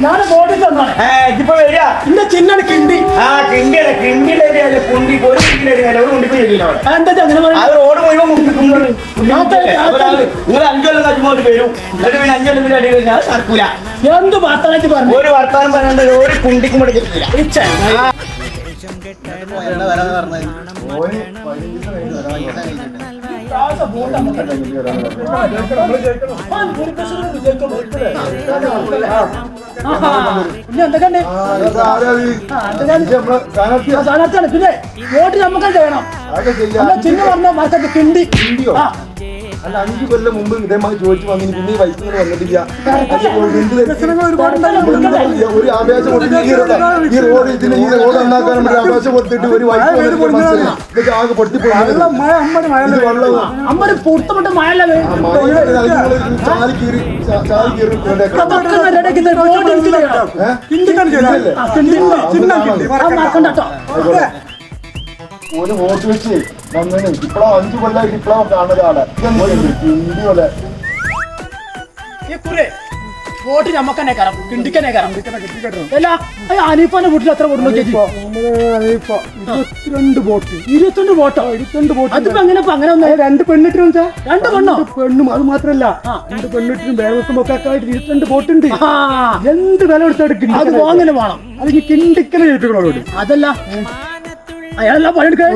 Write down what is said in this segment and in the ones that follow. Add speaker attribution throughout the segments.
Speaker 1: ഞാൻ ബോട്ടിൽ തന്നാണ് ഇപ്പൊ വരിക എന്റെ ചിന്നാണ് കിണ്ടി
Speaker 2: കിണ്ടിയല്ല കിണ്ടിയുടെ കുണ്ടി ഒരു കിണ്ടിയുടെ കൊണ്ടിപ്പോ
Speaker 1: എന്താ അങ്ങനെ
Speaker 2: അത് റോഡ് മുഴുവൻ നിങ്ങൾ 5 കൊല്ലം കഴിയുമ്പോൾ വരും എന്നിട്ട് പിന്നെ 5 കൊല്ലം അടി കഴിഞ്ഞാൽ നടക്കൂല.
Speaker 1: എന്ത് വർത്താനം പറഞ്ഞു
Speaker 2: ഒരു വർത്താനം പറയാണ്ട് ഒരു കുണ്ടിക്കും പഠിക്കില്ല.
Speaker 1: സ്ഥാനാർത്ഥിയാണ് പിന്നെ വോട്ട് നമുക്ക് ചെയ്യണം. ചിന്ന പറഞ്ഞ മാർക്കറ്റ് കിണ്ടി
Speaker 3: അല്ല 5 കൊല്ലം മുമ്പ് ഇതേമാതിരി ചോദിച്ചു വന്നിന് പിന്നെ ഈ വയസ്സിൽ വന്നിട്ടില്ല. ഒരു ആവേശം ഈ റോഡ് ഇതിന് ഈ റോഡ് ഉണ്ടാക്കാൻ വേണ്ടി ആവേശം കൊടുത്തിട്ട് ഒരു വയസ്സ് ആകെ പൊട്ടിപ്പോയി
Speaker 1: പൊടുത്തപ്പെട്ട മഴ
Speaker 3: ചാലി കീറി ഒരു വോട്ട് വെച്ച് വന്നതിന് ഇപ്പഴോ 5 കൊല്ലമായിട്ട് ഇപ്പഴോ കാണുന്നതാണ് ഇന്ത്യയുടെ
Speaker 1: വോട്ട് ഞമ്മക്കന്നെ കയറാം കിണ്ടിക്കന്നെ കയറാം അല്ല അനീഫാന്റെ വീട്ടിൽ എത്ര വോട്ട് നോക്കി 22 വോട്ടോ അതിപ്പോ എങ്ങനെ അങ്ങനെ 2 പെണ്ണിട്ടിനും 2 പെണ്ണും അത് മാത്രല്ല 2 പെണ്ണിട്ടിനും വേറെ ഒക്കെ ആയിട്ട് 22 വോട്ടുണ്ട്. എന്ത് വില കൊടുത്തെടുക്കും അത് അങ്ങനെ വേണം. അത് കിണ്ടിക്കനെ കേട്ടുകളോട് അതല്ല അയാളെല്ലാം പണിയെടുക്കാൻ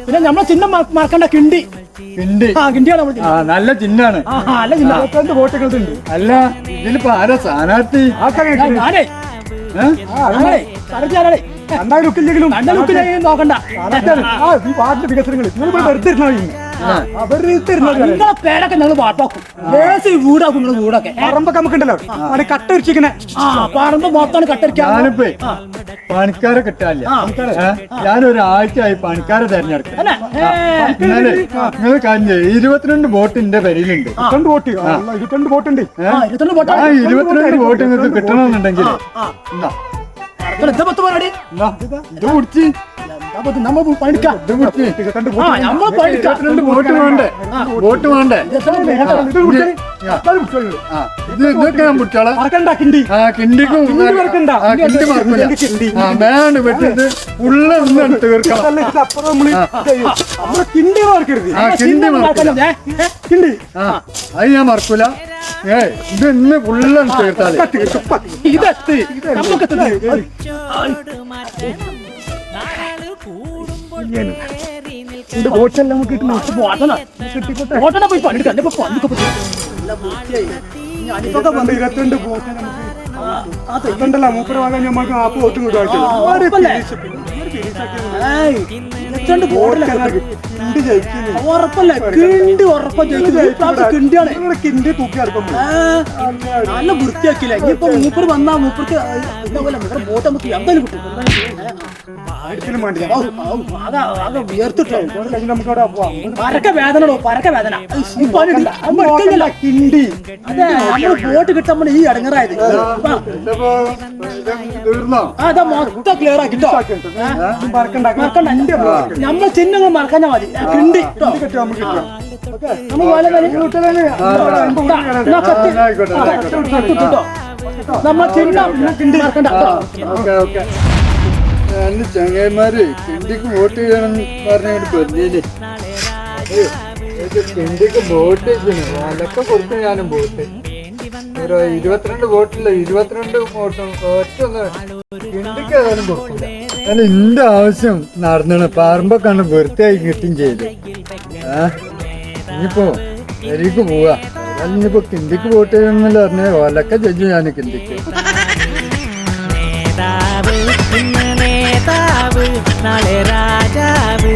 Speaker 1: പിന്നെ നമ്മളെ ചിഹ്നം മറക്കണ്ട കിണ്ടി കിണ്ടിയാണ്
Speaker 4: നല്ല ചിഹ്നാണ്.
Speaker 1: നല്ല ചിഹ്നം
Speaker 4: വോട്ടുകളുണ്ട്. അല്ല ഇതിലിപ്പോ ആരാ സ്ഥാനാർത്ഥി?
Speaker 1: നോക്കണ്ട
Speaker 4: വികസനങ്ങൾ
Speaker 1: പേരൊക്കെ ഞങ്ങൾ പാട്ടാക്കും വീടാക്കും നിങ്ങൾ വീടൊക്കെ
Speaker 4: പറമ്പൊക്കെ നമുക്കുണ്ടല്ലോ കട്ടരിച്ചിങ്ങനെ
Speaker 1: പറമ്പ് മൊത്തം കട്ടരിക്കാനിപ്പോ
Speaker 4: പണിക്കാരെ കിട്ടാനില്ല. ഞാനൊരാഴ്ചയായി പണിക്കാരെ തെരഞ്ഞെടുക്കും. നിങ്ങൾ കഴിഞ്ഞ 22 വോട്ട് എന്റെ പേരിലുണ്ട്.
Speaker 1: 22 വോട്ടുണ്ട്.
Speaker 4: 22 വോട്ട് നിങ്ങൾക്ക് കിട്ടണമെന്നുണ്ടെങ്കിൽ വോട്ട് വേണ്ടേ? ഇതൊക്കെ ഞാൻ പിടിച്ചോളാം. കിണ്ടിക്കും വേണ്ട വെട്ടിട്ട് ഉള്ള തീർക്കാം. അത് ഞാൻ മറക്കൂല. ഇത് ഇന്ന് ഫുള്ള് തീർത്താൽ
Speaker 1: വോട്ടെല്ലാം നമുക്ക് പോയി പണിയെടുക്കാം.
Speaker 4: 22 വോട്ട് അതുണ്ടല്ലോ മൂപ്പര ഭാഗം നമുക്ക് ആ വോട്ടും
Speaker 1: ഉറപ്പല്ല കിണ്ടി കിണ്ടിയാണ്
Speaker 4: കിണ്ടി തൂക്കി അടുപ്പം
Speaker 1: നല്ല വൃത്തിയാക്കില്ല. ഇനിയിപ്പോ മൂപ്പർ വന്നാ മൂപ്പർക്ക് വോട്ട് നമുക്ക് എന്തായാലും കിട്ടും. പരക്ക വേദന
Speaker 4: കിണ്ടി
Speaker 1: അതെ നമ്മള് വോട്ട് കിട്ടുമ്പോൾ ഈ അടങ്ങറായത് അതാ മൊത്തം ക്ലിയർ ആക്കിട്ടോ. നമ്മൾ ചിഹ്നങ്ങൾ മറക്കാൻ മതി. കിണ്ടി നമ്മൾ ചിഹ്നം കിണ്ടി മറക്കണ്ട.
Speaker 4: ചങ്ങന്മാര് കിണ്ടിക്ക് വോട്ട് ചെയ്യണം പറഞ്ഞിട്ട് പറഞ്ഞില്ലേ? കിണ്ടിക്ക് വോട്ട് ചെയ്യണം അതൊക്കെ കൊടുത്തു. ഞാനും വോട്ട് 22 വോട്ടില്ല 22 വോട്ടും ഒറ്റൊന്ന് കിണ്ടിക്ക് ഏതായാലും കൊടുക്കില്ല. കാരണം എന്റെ ആവശ്യം നടന്നാണ്. പറമ്പൊക്കെ വൃത്തിയായി കിട്ടുകയും ചെയ്തു. ഇനിയിപ്പോ എനിക്ക് പോവാ. ഇനിയിപ്പോ കിണ്ടിക്ക് വോട്ട് ചെയ്യണമെന്നല്ല പറഞ്ഞ ഓലൊക്കെ ജഡ്ജി ഞാൻ കിണ്ടിക്ക്.
Speaker 5: നേതാവ് നാളെ രാജാവ്.